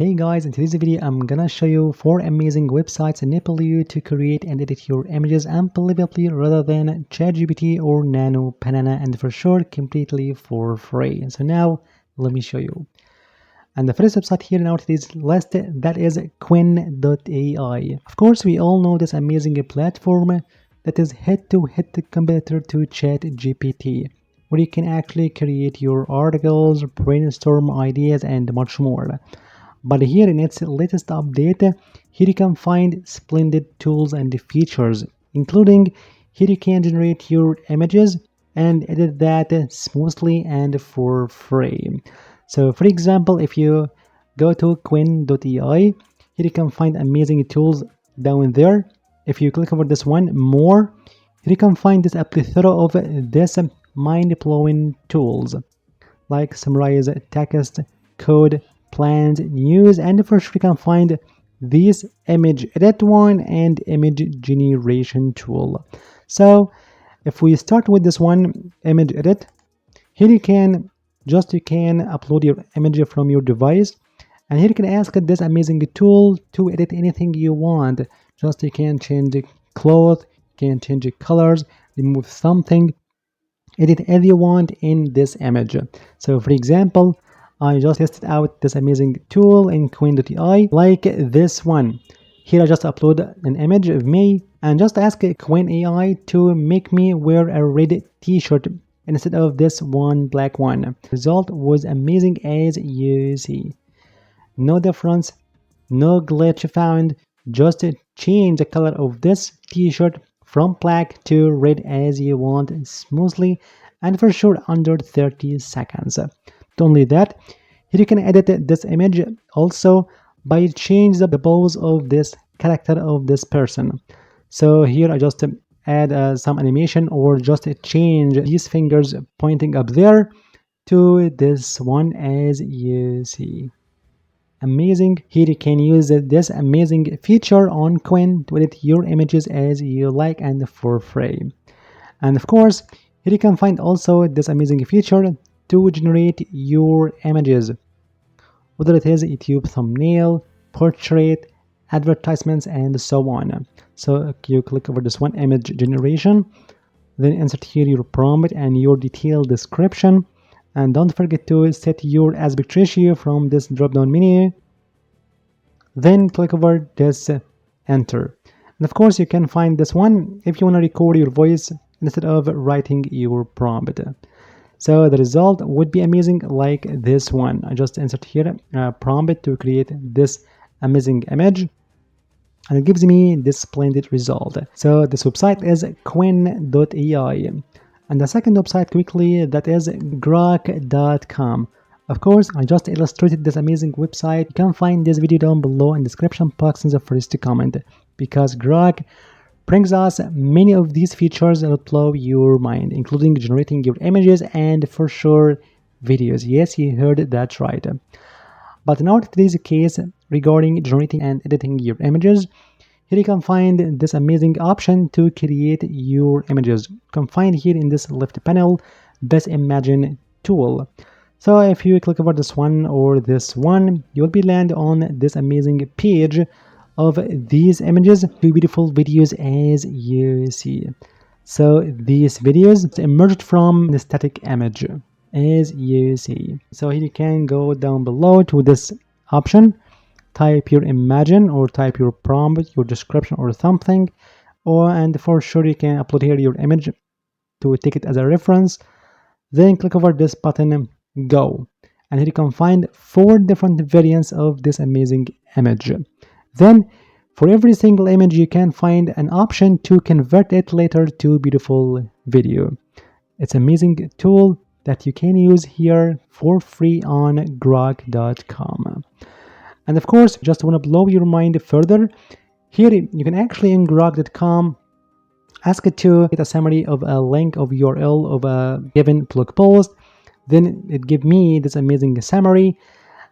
Hey guys, in today's video I'm gonna show you 4 amazing websites enable you to create and edit your images unbelievably rather than ChatGPT or Nanobanan, and for sure completely for free. So now let me show you. And the first website here in our today's list, that is Quinn.ai. Of course, we all know this amazing platform that is head-to-head competitor to ChatGPT, where you can actually create your articles, brainstorm ideas, and much more. But here in its latest update, here you can find splendid tools and features, including here you can generate your images and edit that smoothly and for free. So for example, if you go to Quinn.ai, here you can find amazing tools down there. If you click over this one, more, here you can find this a plethora of this mind-blowing tools like summarize text, code, plans, news, and for sure you can find this image edit one and image generation tool. So if we start with this one, image edit, here you can upload your image from your device, and here you can ask this amazing tool to edit anything you want. Just you can change the cloth, you can change the colors, remove something, edit as you want in this image. So for example, I just tested out this amazing tool in Quinn.ai like this one. Here I just upload an image of me and just ask Quinn.ai to make me wear a red t-shirt instead of this one black one. Result was amazing as you see. No difference, no glitch found, just change the color of this t-shirt from black to red as you want smoothly and for sure under 30 seconds. Not only that, here you can edit this image also by change the pose of this character of this person. So here I just add some animation or just change these fingers pointing up there to this one as you see. Amazing. Here you can use this amazing feature on Quinn to edit your images as you like and for free. And of course, here you can find also this amazing feature to generate your images, whether it is YouTube thumbnail, portrait, advertisements, and so on. So you click over this one, image generation, then insert here your prompt and your detailed description, and don't forget to set your aspect ratio from this drop down menu. Then click over this enter, and of course you can find this one if you want to record your voice instead of writing your prompt. So the result would be amazing like this one. I just insert here a prompt to create this amazing image, and it gives me this splendid result. So this website is Quinn.ai. And the second website quickly, that is Grok.com. Of course, I just illustrated this amazing website. You can find this video down below in the description box in the first comment, because Grok brings us many of these features that will blow your mind, including generating your images and for sure videos. Yes, you heard that right. But in our today's case regarding generating and editing your images, here you can find this amazing option to create your images. You can find here in this left panel this Imagine tool. So if you click over this one or this one, you will be land on this amazing page of these images, two beautiful videos as you see. So these videos emerged from the static image as you see. So here you can go down below to this option, type your Imagine or type your prompt, your description or something, and for sure you can upload here your image to take it as a reference. Then click over this button, go, and here you can find 4 different variants of this amazing image. Then for every single image you can find an option to convert it later to beautiful video. It's an amazing tool that you can use here for free on Grok.com. And of course, just want to blow your mind further, here you can actually in Grok.com ask it to get a summary of a link of URL of a given blog post. Then it give me this amazing summary,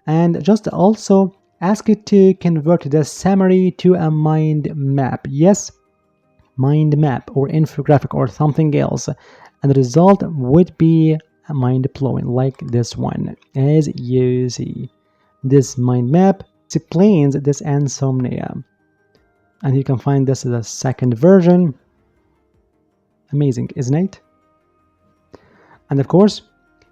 and just also ask it to convert the summary to a mind map. Yes, mind map or infographic or something else, and the result would be mind blowing like this one as you see. This mind map explains this insomnia. And you can find this as a second version. Amazing, isn't it? And of course,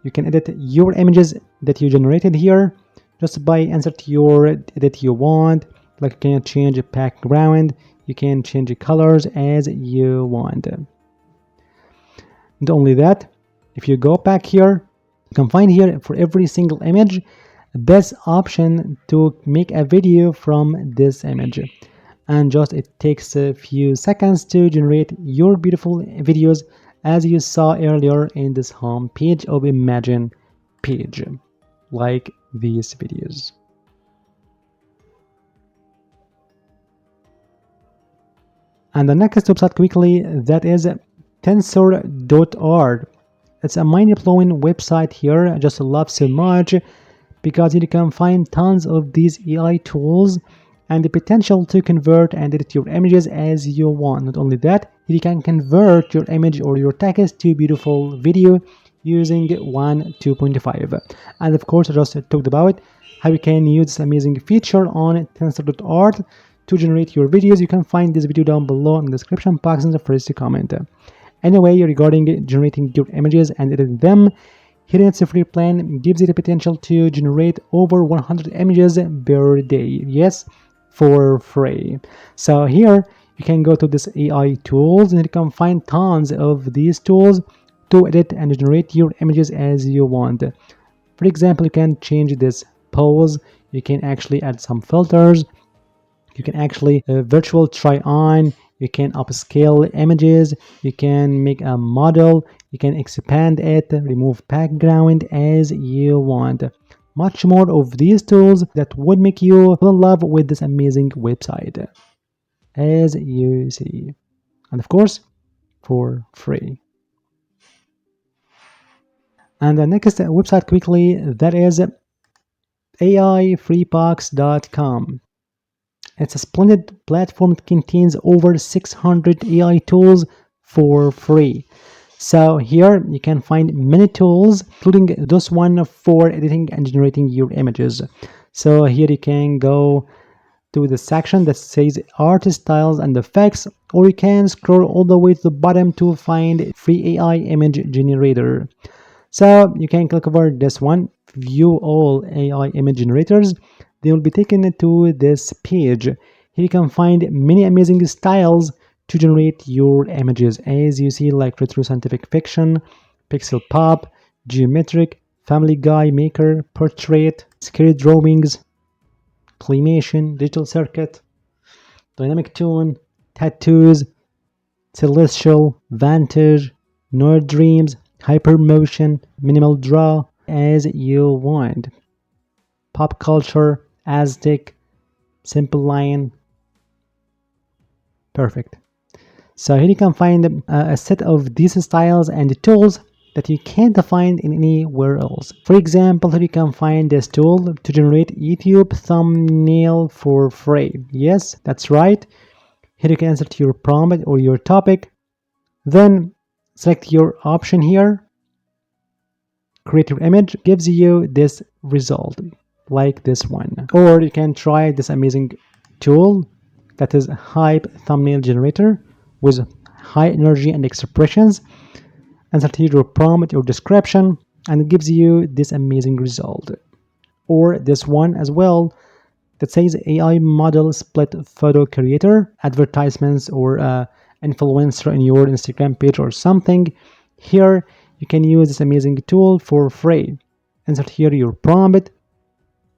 you can edit your images that you generated here just by insert your edit you want. Like you can change a background, you can change the colors as you want. Not only that, if you go back here, you can find here for every single image this option to make a video from this image. And just it takes a few seconds to generate your beautiful videos as you saw earlier in this home page of Imagine page, like these videos. And the next website quickly, that is tensor.art. It's a mind-blowing website here. I just love so much because you can find tons of these AI tools and the potential to convert and edit your images as you want. Not only that, you can convert your image or your text to beautiful video using 2.5. And of course, I just talked about how you can use this amazing feature on tensor.art to generate your videos. You can find this video down below in the description box in the first comment. Anyway, regarding generating your images and editing them, here it's a free plan, gives you the potential to generate over 100 images per day. Yes, for free. So here you can go to this AI tools and you can find tons of these tools to edit and generate your images as you want. For example, you can change this pose, you can actually add some filters, you can actually virtual try on, you can upscale images, you can make a model, you can expand it, remove background as you want. Much more of these tools that would make you fall in love with this amazing website, as you see. And of course, for free. And the next website quickly, that is Aifreebox.com. It's a splendid platform that contains over 600 AI tools for free. So here you can find many tools, including this one for editing and generating your images. So here you can go to the section that says art styles and effects, or you can scroll all the way to the bottom to find free AI image generator. So you can click over this one, view all AI image generators. They will be taken to this page. Here you can find many amazing styles to generate your images, as you see, like retro scientific fiction, pixel pop, geometric, family guy, maker, portrait, scary drawings, claymation, digital circuit, dynamic tone, tattoos, celestial, vantage, nerd dreams, hypermotion, minimal draw, as you want, pop culture, Aztec, simple line. Perfect. So here you can find a set of these styles and tools that you can't find in anywhere else. For example, here you can find this tool to generate YouTube thumbnail for free. Yes, that's right. Here you can insert your prompt or your topic, then select your option here, create your image, gives you this result like this one. Or you can try this amazing tool that is Hype Thumbnail Generator with high energy and expressions. Insert here your prompt or description and it gives you this amazing result. Or this one as well that says AI model split photo creator, advertisements or influencer in your Instagram page or something. Here you can use this amazing tool for free. Insert here your prompt,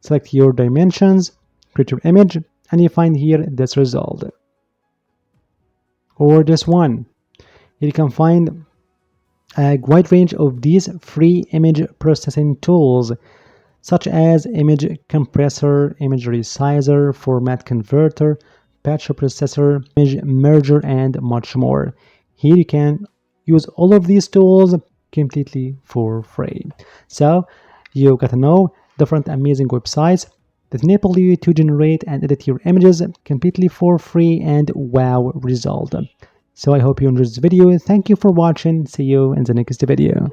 select your dimensions, create your image, and you find here this result. Or this one. Here you can find a wide range of these free image processing tools, such as image compressor, image resizer, format converter, patch processor, image merger, and much more. Here you can use all of these tools completely for free. So you got to know different amazing websites that enable you to generate and edit your images completely for free and wow result. So I hope you enjoyed this video. Thank you for watching. See you in the next video.